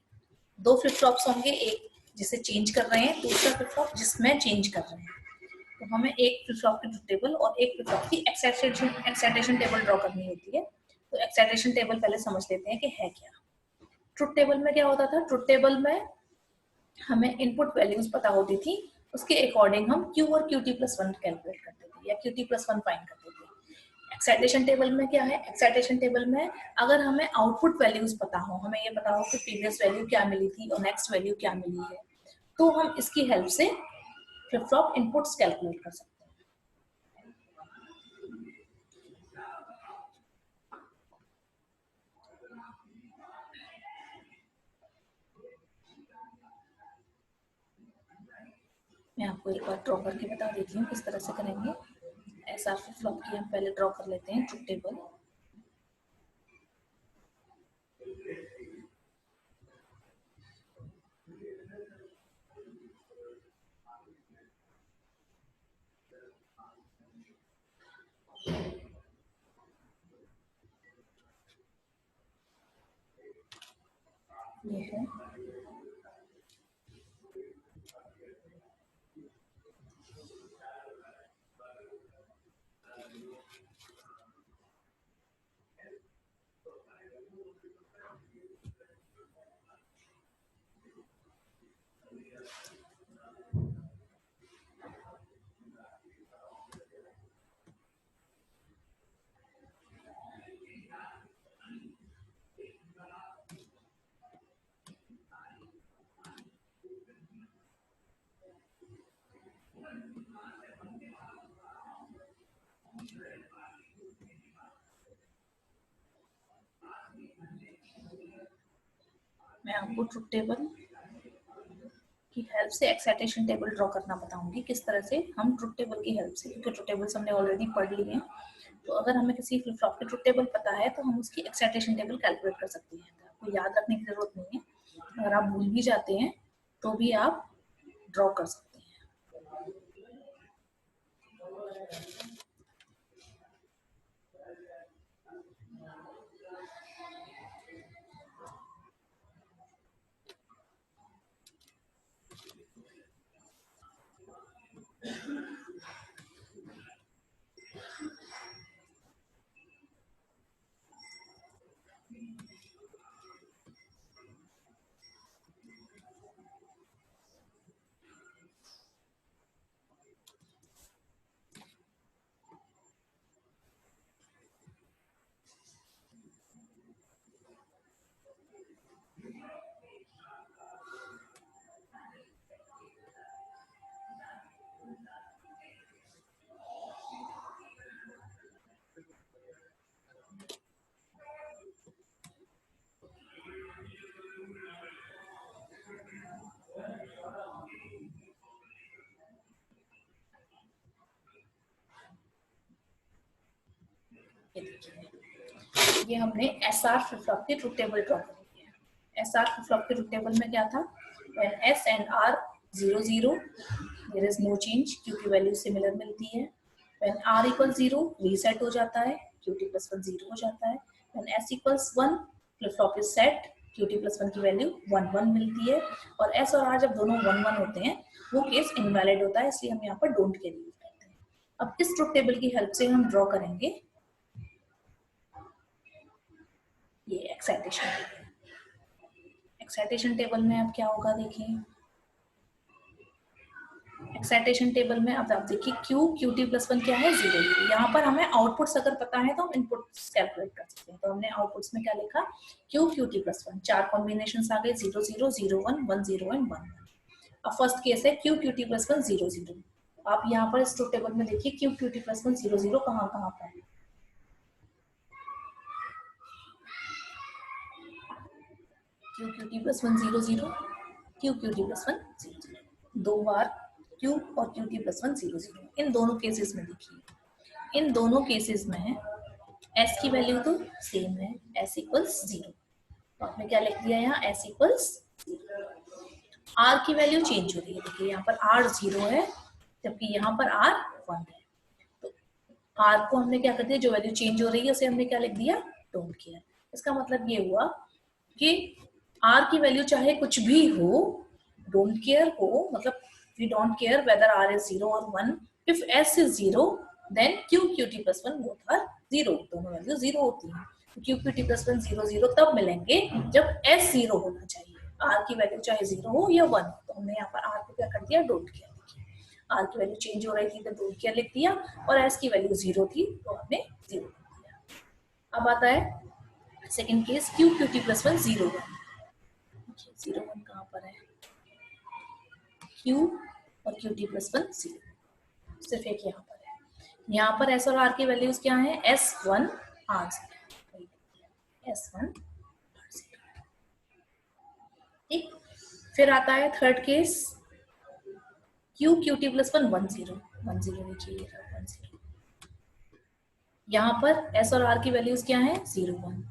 दो फ्लिप फ्लॉप्स होंगे, एक जिसे चेंज कर रहे हैं, दूसरा फ्लिप फ्लॉप जिसमें चेंज कर रहे हैं। तो हमें एक फ्लिप फ्लॉप की ट्रुथ टेबल और एक फ्लिप फ्लॉप की एक्साइटेशन टेबल ड्रॉ करनी होती है। तो एक्साइटेशन टेबल पहले समझ लेते हैं कि है क्या। ट्रुथ टेबल में क्या होता था? ट्रुथ टेबल में हमें इनपुट वैल्यूज पता होती थी, उसके अकॉर्डिंग हम क्यू और Q T plus one calculate करते थे या Q T plus one find करते थे। एक्साइटेशन टेबल में क्या है? एक्साइटेशन टेबल में अगर हमें आउटपुट वैल्यूज पता हो, हमें ये पता हो कि प्रीवियस वैल्यू क्या मिली थी और नेक्स्ट वैल्यू क्या मिली है, तो हम इसकी हेल्प से फ्लिप फ्लॉप इनपुट्स कैलकुलेट कर सकते हैं। मैं आपको एक बार ड्रॉ करके बता देती हूँ किस तरह से करेंगे। एसआर फ्लिप फ्लॉप की हम पहले ड्रॉ कर लेते हैं ट्रुथ टेबल। ये है मैं आपको ट्रुथ टेबल की हेल्प से एक्साइटेशन टेबल ड्रॉ करना बताऊंगी, किस तरह से हम ट्रुथ टेबल की हेल्प से, क्योंकि ट्रुथ टेबल्स हमने ऑलरेडी पढ़ लिए हैं, तो अगर हमें किसी फ्लिप फ्लॉप की ट्रुथ टेबल पता है तो हम उसकी एक्साइटेशन टेबल कैलकुलेट कर सकते हैं। तो आपको याद रखने की जरूरत नहीं है, अगर आप भूल भी जाते हैं तो भी आप ड्रॉ कर सकते हैं। ये देखिए, ये हमने एस आर फ्लिप फ्लॉप की ट्रुथ टेबल ड्रॉ करी है। एस आर फ्लिप फ्लॉप के ट्रुथ टेबल में क्या था? when s and r 0 0 there is no change, क्योंकि वैल्यू सिमिलर मिलती है। when r equals 0 रीसेट हो जाता है, qt plus 1 0 हो जाता है। when s equals 1 flip flop is set, qt plus 1 की वैल्यू 1 1 मिलती है। और s और r जब दोनों 1 1 होते हैं वो केस इनवैलिड होता है, इसलिए हम यहाँ पर डोंट केयर यूज करते हैं। अब इस ट्रुथ टेबल की हेल्प से हम ड्रॉ करेंगे ये एक्साइटेशन टेबल। एक्साइटेशन टेबल में अब क्या होगा देखिए, एक्साइटेशन टेबल में अब आप देखिए क्यू टी प्लस वन क्या है? 0 0। यहाँ पर हमें आउटपुट्स अगर पता है तो हम इनपुट्स कैलकुलेट कर सकते हैं। तो हमने आउटपुट्स में क्या लिखा? क्यू टी प्लस वन, चार कॉम्बिनेशन आ गए, 0 0 0 1 1 0 एंड 1 1। अब फर्स्ट केस है क्यू टी प्लस वन 0 0। आप यहाँ पर इस ट्रुथ टेबल में देखिए क्यू टी प्लस वन 0 0 कहाँ कहाँ पर है। Q Q T plus 1 0 0, Q Q T plus 1 0 0, दो बार क्यू और क्यू टी प्लस 1 0 0। इन दोनों केसेस में देखिए, इन दोनों केसेस में एस की वैल्यू तो सेम है, एस इक्वल्स 0। तो आपने क्या लिख दिया यहाँ, एस इक्वल्स 0। आर की वैल्यू चेंज हो रही है, देखिए यहाँ पर आर 0 है जबकि यहाँ पर आर 1 है। तो आर को हमने क्या कर दिया, जो वैल्यू चेंज हो रही है उसे हमने क्या लिख दिया, डोंट केयर। इसका मतलब ये हुआ कि आर की वैल्यू चाहे कुछ भी हो, डोंट केयर हो, मतलब we don't care whether R is 0 और 1। If S is 0 then Q Q T plus 1 both are 0, दोनों वैल्यू 0 होती है। क्यू क्यू टी प्लस 1 0 0 तब मिलेंगे जब एस 0 होना चाहिए, आर की वैल्यू चाहे 0 हो या 1 हो। तो हमने यहाँ पर आर को क्या कर दिया, डोंट केयर। आर की वैल्यू चेंज हो रही थी तो डोंट केयर लिख दिया, और एस की वैल्यू 0 थी तो हमने 0 लिख दिया। अब आता है second case, Q Q T plus 1 0 1। 0 1 कहाँ पर है, क्यू और क्यू टी प्लस 1 0, सिर्फ एक यहाँ पर है। यहाँ पर एस और आर की वैल्यूज क्या है, S1 R0, S1 R0। ठीक, फिर आता है third case, Q Q T plus 1 1 0 1 0, देखिए 1 0। यहाँ पर एस और आर की वैल्यूज क्या है, 0 1।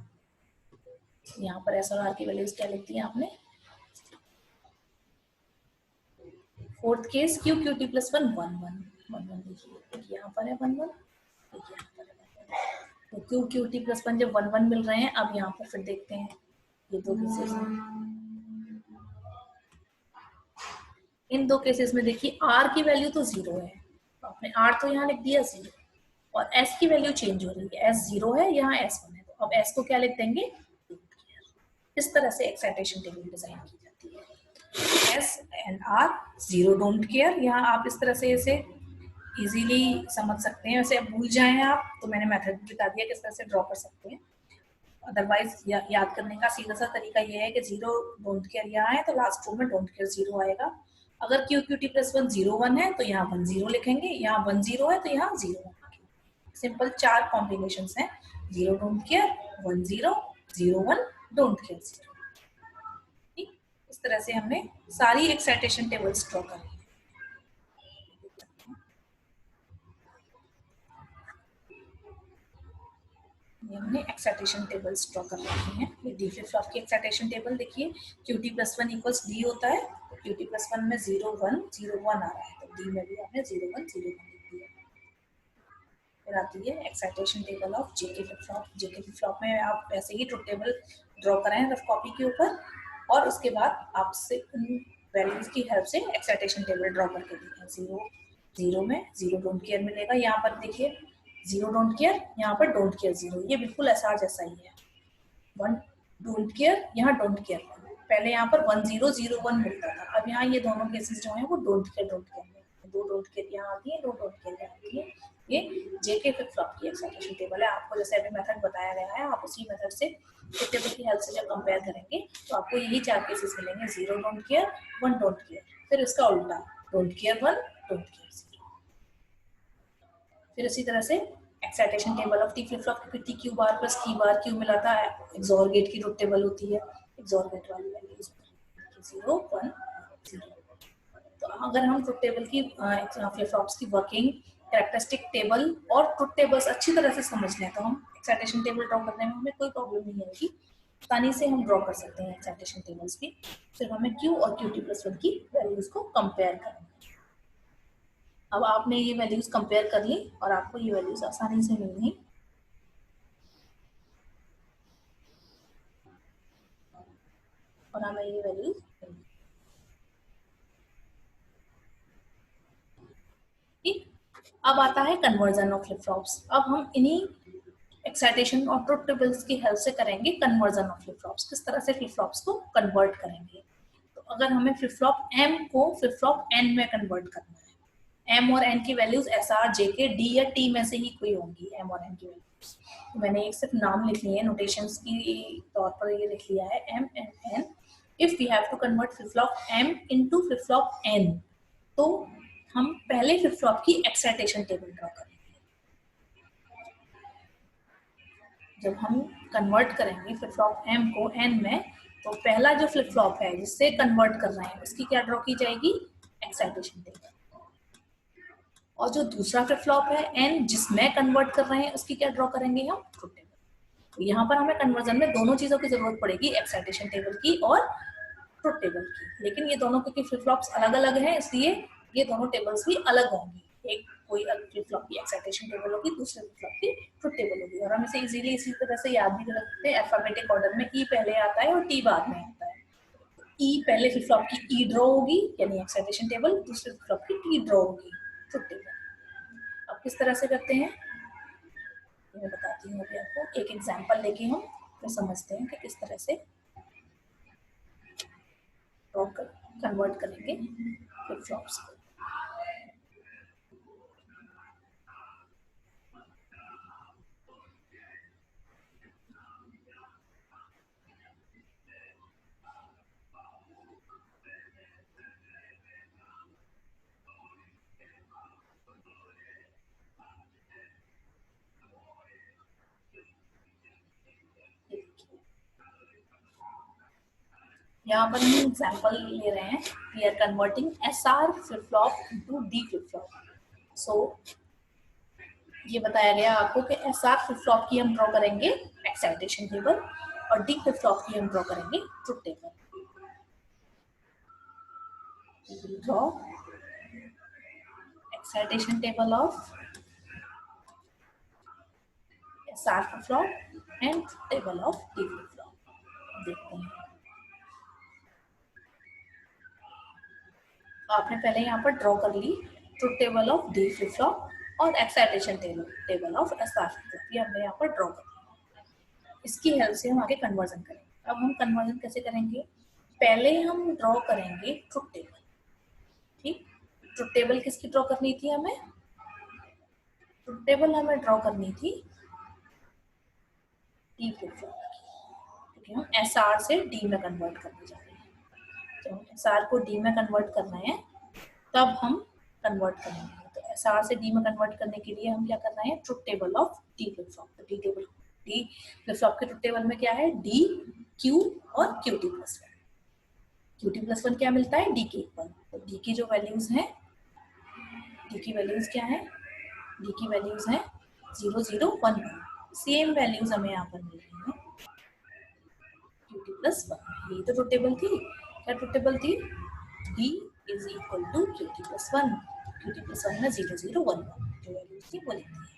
यहाँ पर एस और आर की वैल्यूज क्या लिखती है आपने। Fourth case, Q Q T plus 1 1 1 1 1, देखिए यहाँ पर है 1 1, देखिए यहाँ पर है। तो क्यू क्यू टी प्लस 1 जब 1 1 मिल रहे हैं, अब यहाँ पर फिर देखते हैं ये दो केसेस में। इन दो केसेस में देखिए आर की वैल्यू तो 0 है, तो आपने आर तो यहाँ लिख दिया 0, और एस की वैल्यू चेंज हो रही है, एस 0 है, यहाँ एस 1 है, तो अब एस को क्या लिख देंगे, इस तरह से एक्साइटेशन टेबल डिजाइन की जाती है। S and R 0 don't care, यहाँ आप इस तरह से इसे इजीली समझ सकते हैं। वैसे भूल जाएं आप तो मैंने मेथड बता दिया किस तरह से ड्रॉ कर सकते हैं। अदरवाइज याद करने का सीधा सा तरीका ये है कि 0 डोंट केयर यहाँ है तो लास्ट रो में डोंट केयर 0 आएगा। अगर क्यू क्यू टी प्लस 1 0 1 है तो यहाँ 1 0 लिखेंगे, यहाँ 1 0 है तो यहाँ 0 लिखेंगे। सिंपल 4 कॉम्बिनेशन हैं, 0 डोंट केयर, 1 0, 0 1, डोंट केयर 0। ठीक, इस तरह से हमने सारी एक्साइटेशन टेबल्स ड्रॉ कर ली। हमने एक्साइटेशन टेबल्स ड्रॉ कर रखी हैं। ये डी फ्लिप फ्लॉप की एक्साइटेशन टेबल देखिए, Q T plus 1 equals D होता है, तो क्यू टी प्लस 1 में 0 1 0 1 आ रहा है, तो डी में भी आपने 0 1 0 1 लिख दिया। फिर आती है excitation table of JK flip flop. JK flip flop में आप वैसे ही ट्रुथ टेबल ड्रॉ कराएं रफ कॉपी के ऊपर, और उसके बाद आपसे उन वैल्यूज की हेल्प से एक्साइटेशन टेबल ड्रॉ करके देखें। 0 0 में 0 डोंट केयर मिलेगा, यहाँ पर देखिए 0 डोंट केयर, यहाँ पर डोंट केयर 0, ये बिल्कुल एसआर जैसा ही है। 1 डोंट केयर, यहाँ डोंट केयर, पहले यहाँ पर 1 0 0 1 मिलता था, अब यहाँ ये दोनों केसेस जो हैं वो डोंट केयर में, दो डोंट केयर यहाँ आती है, दो डोंट केयर यहाँ आती है। ये जेके फ्लिप फ्लॉप की एक्साइटेशन टेबल है। आपको जैसे अभी मेथड बताया गया है, आप उसी मेथड से टेबल की हेल्प से जब कंपेयर करेंगे तो आपको यही 4 केसेस मिलेंगे, 0 डोंट केयर, 1 डोंट केयर, फिर इसका उल्टा डोंट केयर 1 डोंट केयर 0। फिर इसी तरह से excitation table of T flip flop की T Q bar plus T bar Q मिलाता है, एक्सोर गेट की ट्रुथ टेबल होती है, एक्सोर गेट वाली वैल्यूज 0 1 0। तो अगर हम ट्रुथ टेबल की फ्लिप फ्लॉप्स की वर्किंग, कैरेक्टरिस्टिक टेबल और ट्रुथ टेबल्स अच्छी तरह से समझ लें तो हम एक्साइटेशन टेबल ड्रॉ करने में हमें कोई प्रॉब्लम नहीं होगी, आसानी से हम ड्रॉ कर सकते हैं एक्साइटेशन टेबल्स भी। सिर्फ हमें क्यू और क्यू टी प्लस 1 की वैल्यूज को कंपेयर करना है। अब आपने ये वैल्यूज कंपेयर कर ली और आपको ये वैल्यूज आसानी से मिल गई, और हमें ये वैल्यूज ठीक। अब आता है कन्वर्जन ऑफ फ्लिप फ्लॉप्स। अब हम इन्हीं एक्साइटेशन और ट्रुथ टेबल्स की हेल्प से करेंगे कन्वर्जन ऑफ फ्लिप फ्लॉप्स, किस तरह से फ्लिप फ्लॉप्स को कन्वर्ट करेंगे। तो अगर हमें फ्लिप फ्लॉप एम को फ्लिप फ्लॉप एन में कन्वर्ट करना है, एम और एन की वैल्यूज एस आर जे के डी या टी में से ही कोई होंगी, एम और एन की वैल्यूज। तो मैंने एक सिर्फ नाम लिख लिए हैं, नोटेशंस की तौर पर ये लिख लिया है M and N. If we have to convert flip flop M into flip flop N, तो हम पहले फ्लिप फ्लॉप की एक्साइटेशन टेबल ड्रॉ करेंगे। जब हम कन्वर्ट करेंगे फ्लिप फ्लॉप एम को एन में, तो पहला जो फ्लिप फ्लॉप है जिससे कन्वर्ट कर रहे हैं उसकी क्या ड्रॉ की जाएगी, एक्साइटेशन टेबल। और जो दूसरा फ्लिप फ्लॉप है एन जिसमें कन्वर्ट कर रहे हैं उसकी क्या ड्रॉ करेंगे हम, ट्रुथ टेबल। तो यहाँ पर हमें कन्वर्जन में दोनों चीजों की जरूरत पड़ेगी, एक्साइटेशन टेबल की और ट्रुथ टेबल की। लेकिन ये दोनों क्योंकि फ्लिप फ्लॉप्स अलग अलग हैं इसलिए ये दोनों टेबल्स भी अलग होंगी। एक कोई फ्लिप फ्लॉप की एक्साइटेशन टेबल होगी, दूसरे फ्लिप फ्लॉप की ट्रुथ टेबल होगी। और हम इसे इजीली इसी तरह से याद भी कर सकते हैं, अल्फाबेटिक ऑर्डर में ई पहले आता है और टी बाद में आता है। ई पहले फ्लिप फ्लॉप की ई ड्रॉ होगी यानी एक्साइटेशन टेबल, दूसरे फ्लिप फ्लॉप की टी ड्रॉ होगी, ट्रुथ टेबल। अब किस तरह से करते हैं मैं बताती हूँ अभी आपको, एक एग्जांपल लेके हम तो समझते हैं कि किस तरह से कन्वर्ट करेंगे फ्लिप फ्लॉप्स को। यहाँ पर हम एग्जांपल ले रहे हैं, we are converting SR flip flop into D flip flop. So ये बताया गया आपको कि एसआर फ्लिप फ्लॉप की हम ड्रॉ करेंगे एक्साइटेशन टेबल और डी फ्लिप फ्लॉप की हम ड्रॉ करेंगे truth table. Draw excitation table of SR flip flop and table of D flip flop. देखते हैं आपने पहले यहाँ पर ड्रॉ कर ली truth table of D flip flop और excitation table of SR flip flop, ये हमने यहाँ पर ड्रॉ कर लिया। इसकी हेल्प से हम आगे कन्वर्जन करेंगे। अब हम कन्वर्जन कैसे करेंगे, पहले हम ड्रॉ करेंगे ट्रुथ टेबल। ठीक, ट्रुथ टेबल किसकी ड्रॉ करनी थी हमें, ट्रुथ टेबल हमें ड्रॉ करनी थी डी फ्लिप फ्लॉप की, क्योंकि हम एसआर से डी में कन्वर्ट करने जा रहे हैं। तो हम एसआर को डी में कन्वर्ट कर रहे हैं तब हम कन्वर्ट करेंगे। तो एसआर से डी में कन्वर्ट करने के लिए हम क्या कर रहे हैं, truth table of D flip flop. तो डी फ्लिप फ्लॉप के ट्रुथ टेबल में क्या है, डी क्यू और QT plus one. QT plus one क्या मिलता है, डी के इक्वल। तो डी की जो वैल्यूज हैं, डी की वैल्यूज क्या है, डी की वैल्यूज है 0 0 1 1। सेम वैल्यूज हमें यहाँ पर मिल रही है क्यूटी प्लस वन। ये तो ट्रुथ टेबल थी, क्या ट्रुथ टेबल थी, D is equal to QT plus one. QT plus one में 0 0 1 1 जो वैल्यूज थी वो लिखती है।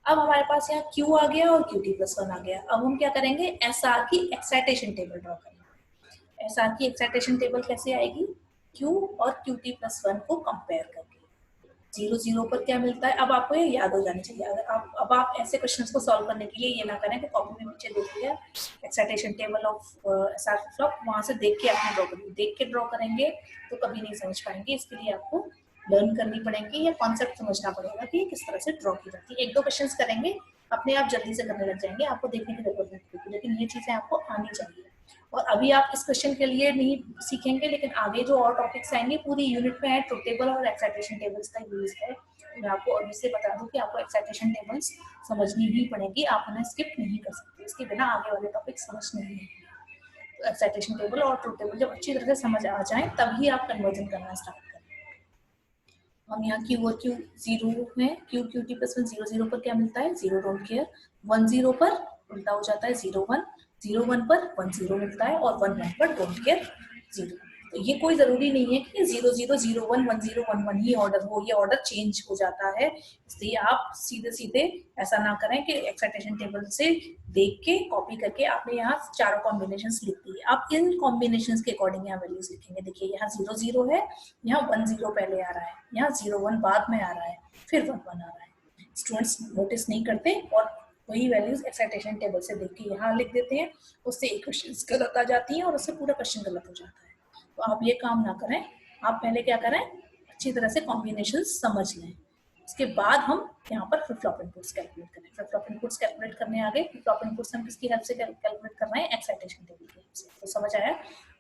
अब हमारे पास यहाँ क्यू आ गया और क्यूटी प्लस वन आ गया। अब हम क्या करेंगे, एस आर की एक्साइटेशन टेबल ड्रॉ करेंगे। एस आर की एक्साइटेशन टेबल कैसे आएगी, क्यू और क्यूटी प्लस वन को कंपेयर करके। 0 0 पर क्या मिलता है, अब आपको ये याद हो जानी चाहिए। अगर आप ऐसे क्वेश्चंस को सॉल्व करने के लिए ये ना करें कि कॉपी में पीछे देख लिया excitation table of SR flip flop, वहां से देख के आपने ड्रॉ करेंगे। देख के ड्रॉ करेंगे तो कभी नहीं समझ पाएंगे। इसके लिए आपको लर्न करनी पड़ेगी या कॉन्सेप्ट समझना पड़ेगा कि किस तरह से ड्रॉ की जाती है। एक दो क्वेश्चंस करेंगे अपने आप जल्दी से करने लग जाएंगे, आपको देखने की जरूरत नहीं पड़ेगी, लेकिन ये चीजें आपको आनी चाहिए। और अभी आप इस क्वेश्चन के लिए नहीं सीखेंगे, लेकिन आगे जो और टॉपिक्स आएंगे पूरी यूनिट में है, ट्रुथ टेबल और एक्साइटेशन टेबल्स का यूज है। मैं आपको अभी से बता दूं कि आपको एक्साइटेशन टेबल्स समझनी ही पड़ेगी, आप उन्हें स्किप नहीं कर सकते, इसके बिना आगे वाले टॉपिक समझ नहीं है। तो एक्साइटेशन टेबल और ट्रुथ टेबल जब अच्छी तरह से समझ आ जाए तभी आप कन्वर्जन करना स्टार्ट करें। हम यहाँ क्यू और क्यू जीरो में, क्यू क्यूटी प्लस वन 0 0 पर क्या मिलता है, 0 डोंट केयर। 1 0 पर उल्टा हो जाता है 0 1, 0 1 पर 1 0 मिलता है और 1 1 पर डोंट केयर 0। तो ये कोई जरूरी नहीं है कि 0 0 0 1 1 0 1 1 ही ऑर्डर हो, ये ऑर्डर चेंज हो जाता है। इसलिए आप सीधे सीधे ऐसा ना करें कि एक्साइटेशन टेबल से देख के कॉपी करके आपने यहाँ चारों कॉम्बिनेशंस लिख दी, आप इन कॉम्बिनेशंस के अकॉर्डिंग यहाँ वैल्यूज लिखेंगे। देखिए यहाँ 0 0 है, यहाँ 1 0 पहले आ रहा है, यहाँ 0 1 बाद में आ रहा है, फिर 1 1 आ रहा है। स्टूडेंट्स नोटिस नहीं करते और वही वैल्यूज एक्साइटेशन टेबल से देख के यहाँ लिख देते हैं, उससे एक क्वेश्चन गलत आ जाती है और उससे पूरा क्वेश्चन गलत हो जाता है। तो आप ये काम ना करें, आप पहले क्या करें, अच्छी तरह से कॉम्बिनेशन समझ लें, उसके बाद हम यहाँ पर फ्लिप फ्लॉप इनपुट्स कैलकुलेट करें। फ्लिप फ्लॉप इनपुट्स कैलकुलेट करने आगे, फ्लिप फ्लॉप इनपुट्स हम किसकी हेल्प से कैलकुलेट कर रहे हैं, एक्साइटेशन टेबल की हेल्प से। तो समझ आया,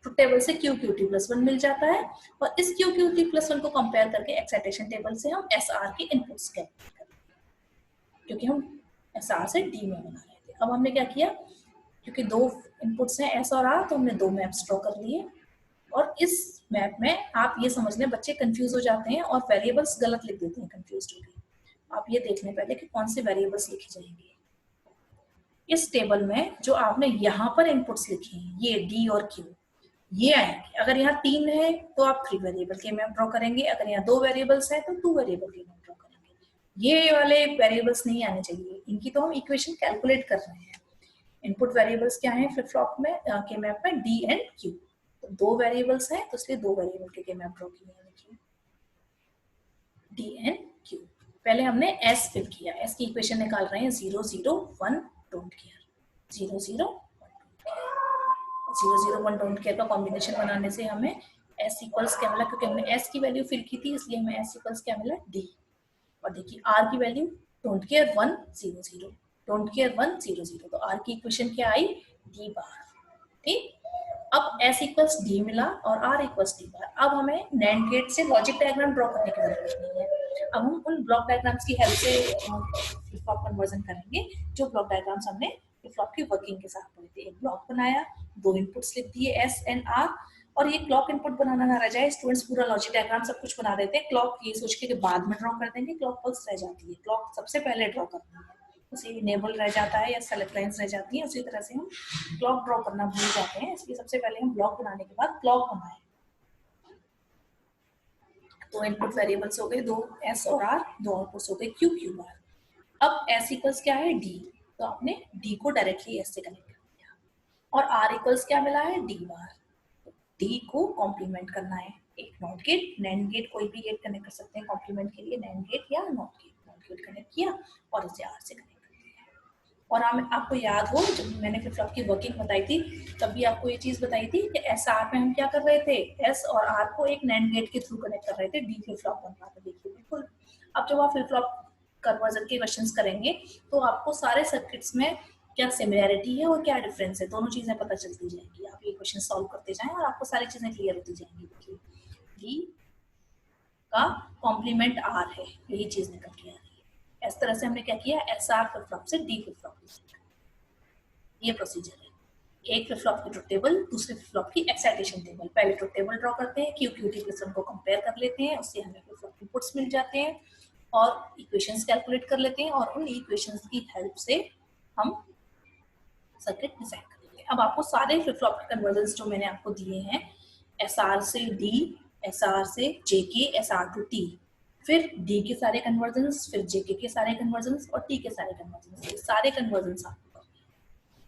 ट्रुथ टेबल से क्यू क्यूटी प्लस वन मिल जाता है और इस क्यू क्यूटी प्लस वन को कंपेयर करके एक्साइटेशन टेबल से हम एस आर के इनपुट्स कैलकुलेट करें, क्योंकि हम एस आर से डी में बना रहे थे। अब हमने क्या किया, क्योंकि दो इनपुट्स हैं एस और आर, तो हमने दो मैप्स ड्रॉ कर लिए। और इस मैप में आप ये समझ लें बच्चे कंफ्यूज हो जाते हैं और वेरिएबल्स गलत लिख देते हैं कंफ्यूज होकर। आप ये देख लें पहले कि कौन से वेरिएबल्स लिखे जाएंगे। इस टेबल में जो आपने यहाँ पर इनपुट्स लिखे हैं ये डी और क्यू, ये आएंगे। अगर यहाँ 3 है तो आप 3 वेरिएबल के मैप ड्रॉ करेंगे, अगर यहाँ 2 वेरिएबल्स है तो 2 वेरिएबल के मैप ड्रॉ करेंगे। ये वाले वेरिएबल्स नहीं आने चाहिए, इनकी तो हम इक्वेशन कैलकुलेट कर रहे हैं। इनपुट वेरिएबल्स क्या है फ्लिप फ्लॉप में के मैप में डी एंड क्यू, तो 2 वेरिएबल्स हैं तो इसलिए 2 वेरिएबल के मैप ड्रॉ किए हैं। देखिए डी एंड क्यू। पहले हमने एस फिल किया, एस की इक्वेशन निकाल रहे हैं 0 0 1 डोंट केयर, 0 0 0 0 1 डोंट केयर का कॉम्बिनेशन बनाने से हमें एस इक्वल्स क्या मिला, क्योंकि हमने एस की वैल्यू फिल की थी इसलिए हमें एस इक्वल्स क्या मिला डी। और देखिए आर की value don't care 1 0 0, don't care 1 0 0, तो आर की इक्वेशन क्या आई डी बार। ठीक, अब एस इक्वल्स डी मिला और आर इक्वल्स डी बार। अब हमें नैंड गेट से लॉजिक डायग्राम ड्रॉ करने की जरूरत नहीं है। अब हम उन ब्लॉक डायग्राम्स की हेल्प से फ्लिप फ्लॉप कन्वर्जन करेंगे जो ब्लॉक डायग्राम्स हमने फ्लिप फ्लॉप की वर्किंग के साथ पढ़े थे। एक ब्लॉक बनाया, दो इनपुट्स लिख दिए एस एंड आर, और ये क्लॉक इनपुट बनाना ना रह जाए, स्टूडेंट्स पूरा लॉजिक डायग्राम सब कुछ बना देते हैं, क्लॉक ये सोच के बाद में ड्रॉ कर देंगे, क्लॉक पल्स रह जाती है, क्लॉक सबसे पहले ड्रॉ करनी है, उसे इनेबल रह जाता है या सेलेक्ट लाइंस रह जाती हैं। उसी तरह से हम क्लॉक ड्रॉ करना भूल जाते हैं, इसलिए सबसे पहले हम ब्लॉक बनाने के बाद क्लॉक बनाए। दो इनपुट वेरिएबल्स हो गए, दो एस और आर, दो आउटपुट्स हो गए क्यू क्यू बार। अब एस इक्वल्स क्या है डी, तो आपने डी को डायरेक्टली एस से कनेक्ट कर दिया, और आर इक्वल्स क्या मिला है डी बार, डी को कॉम्प्लीमेंट करना है। एक नॉट गेट, नैंड गेट, कोई भी गेट कनेक्ट कर सकते हैं कॉम्प्लीमेंट के लिए, नैंड गेट या not gate. Not gate connect किया और इसे आर से कनेक्ट कर दिया। और आपको याद हो जब मैंने फ्लिप फ्लॉप की वर्किंग बताई थी तब भी आपको ये चीज बताई थी कि एस आर में हम क्या कर रहे थे, एस और आर को एक नैंड गेट के थ्रू कनेक्ट कर रहे थे, डी फ्लिप फ्लॉप बन रहा था। देखिए बिल्कुल, अब जब आप फ्लिप फ्लॉप कन्वर्जन के क्वेश्चंस करेंगे तो आपको सारे सर्किट्स में क्या सिमिलैरिटी है और क्या डिफरेंस है, दोनों चीजें पता चलती जाएंगी। आप ये क्वेश्चन सॉल्व करते जाएं और आपको सारी चीजें क्लियर होती जाएंगी। देखिए डी का कॉम्प्लीमेंट आर है, यही चीज निकल के आ रही है। इस तरह से हमने क्या किया, एस आर फ्लिप फ्लॉप से डी फ्लिप फ्लॉप, ये प्रोसीजर है। एक फ्लिप फ्लॉप की ट्रुथ टेबल, दूसरे फ्लिप फ्लॉप की एक्साइटेशन टेबल। पहले ट्रुथ टेबल ड्रॉ करते हैं, Q Q T plus one को कंपेयर कर लेते हैं, उससे हमें फ्लिप फ्लॉप इनपुट्स मिल जाते हैं और इक्वेशंस कैलकुलेट कर लेते हैं, और उन इक्वेशंस की हेल्प से हम सर्किट डिजाइन कर लेंगे। अब आपको सारे फ्लिप फ्लॉप के कन्वर्जन्स जो मैंने आपको दिए हैं, एस आर से डी, एस आर से जे के, एस आर टू टी, फिर डी के सारे कन्वर्जन्स, फिर जे के सारे कन्वर्जन्स और टी के सारे कन्वर्जन्स, ये सारे कन्वर्जन्स आपको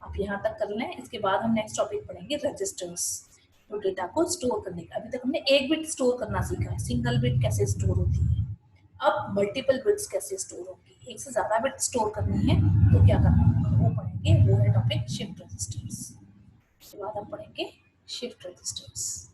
आप यहाँ तक कर लें। इसके बाद हम नेक्स्ट टॉपिक पढ़ेंगे रजिस्टर्स, तो डेटा को स्टोर करने का। अभी तक हमने एक बिट स्टोर करना सीखा है, सिंगल बिट कैसे स्टोर होती है। अब मल्टीपल बिट्स कैसे स्टोर होगी, एक से ज्यादा बिट स्टोर करनी है तो क्या करना होगा वो पढ़ेंगे, वो है टॉपिक शिफ्ट रजिस्टर्स। उसके बाद हम पढ़ेंगे शिफ्ट रजिस्टर्स।